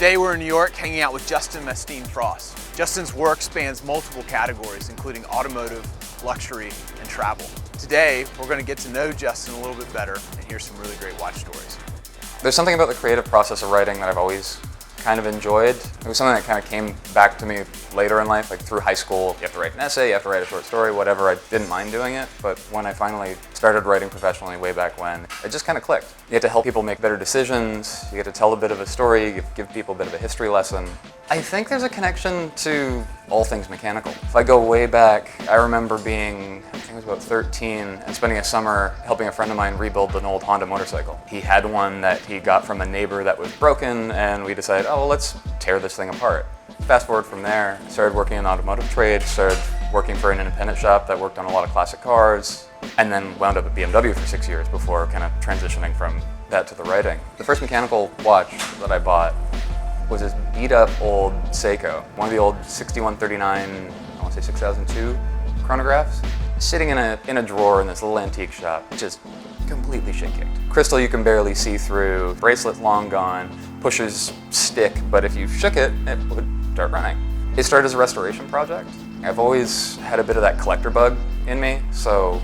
Today we're in New York hanging out with Justin Mastine-Frost. Justin's work spans multiple categories, including automotive, luxury, and travel. Today, we're going to get to know Justin a little bit better and hear some really great watch stories. There's something about the creative process of writing that I've always kind of enjoyed. It was something that kind of came back to me later in life, like through high school. You have to write an essay, you have to write a short story, whatever. I didn't mind doing it, but when I finally started writing professionally way back when, it just kind of clicked. You get to help people make better decisions, you get to tell a bit of a story, you give people a bit of a history lesson. I think there's a connection to all things mechanical. If I go way back, I remember being, I think it was about 13, and spending a summer helping a friend of mine rebuild an old Honda motorcycle. He had one that he got from a neighbor that was broken, and we decided, oh, well, let's tear this thing apart. Fast forward from there, I started working in the automotive trade, started working for an independent shop that worked on a lot of classic cars, and then wound up at BMW for 6 years before kind of transitioning from that to the writing. The first mechanical watch that I bought was this beat up old Seiko, one of the old 6139, I want to say 6002 chronographs, sitting in a drawer in this little antique shop, just completely shit-kicked. Crystal you can barely see through, bracelet long gone, pushers stick, but if you shook it, it would start running. It started as a restoration project. I've always had a bit of that collector bug in me, so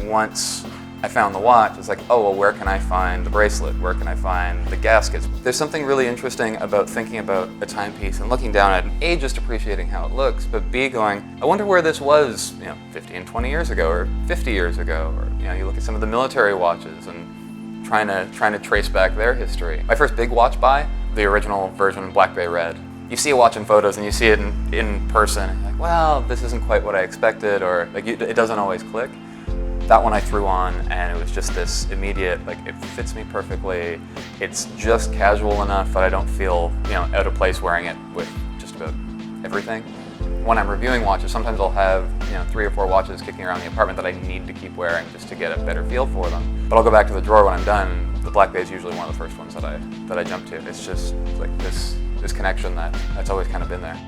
once I found the watch, it's like, oh, well, where can I find the bracelet? Where can I find the gaskets? There's something really interesting about thinking about a timepiece and looking down at it, A, just appreciating how it looks, but B, going, I wonder where this was, 15, 20 years ago, or 50 years ago, or, you look at some of the military watches and trying to trace back their history. My first big watch buy, the original version, Black Bay Red. You see a watch in photos and you see it in person, and you're like, well, this isn't quite what I expected, or like it doesn't always click. That one I threw on, and it was just this immediate, like, it fits me perfectly. It's just casual enough that I don't feel, out of place wearing it with just about everything. When I'm reviewing watches, sometimes I'll have, 3 or 4 watches kicking around the apartment that I need to keep wearing just to get a better feel for them. But I'll go back to the drawer when I'm done. The Black Bay is usually one of the first ones that I jump to. It's just like this connection that's always kind of been there.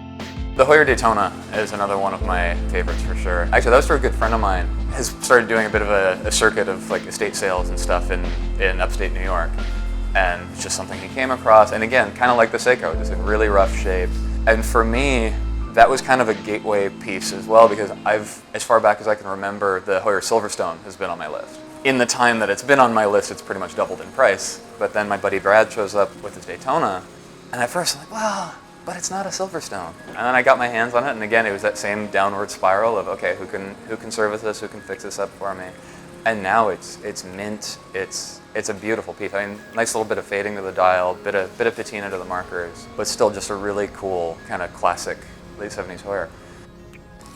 The Heuer Daytona is another one of my favorites for sure. Actually, that was for a good friend of mine. Has started doing a bit of a circuit of like estate sales and stuff in upstate New York. And it's just something he came across. And again, kind of like the Seiko, just in really rough shape. And for me, that was kind of a gateway piece as well, because as far back as I can remember, the Heuer Silverstone has been on my list. In the time that it's been on my list, it's pretty much doubled in price. But then my buddy Brad shows up with his Daytona. And at first I'm like, well, but it's not a Silverstone. And then I got my hands on it, and again, it was that same downward spiral of, okay, who can service this, who can fix this up for me? And now it's mint, it's a beautiful piece. I mean, nice little bit of fading to the dial, bit of patina to the markers, but still just a really cool kind of classic late 70s Heuer.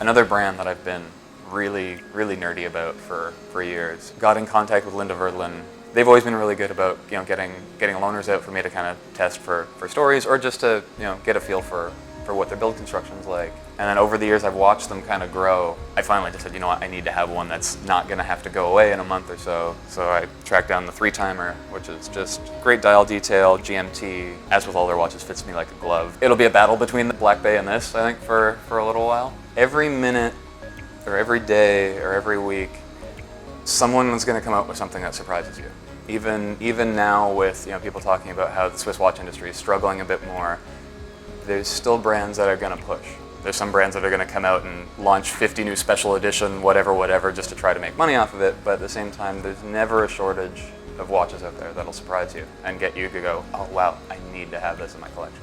Another brand that I've been really, really nerdy about for years. Got in contact with Linda Verdlin. They've always been really good about getting loaners out for me to kind of test for stories, or just to get a feel for what their build construction's like. And then over the years I've watched them kind of grow. I finally just said, you know what, I need to have one that's not going to have to go away in a month or so. So I tracked down the 3-timer, which is just great dial detail, GMT. As with all their watches, fits me like a glove. It'll be a battle between the Black Bay and this, I think, for a little while. Every minute, or every day, or every week, someone's going to come out with something that surprises you. Even now with people talking about how the Swiss watch industry is struggling a bit more, there's still brands that are going to push. There's some brands that are going to come out and launch 50 new special edition, whatever, just to try to make money off of it. But at the same time, there's never a shortage of watches out there that'll surprise you and get you to go, oh wow, I need to have this in my collection.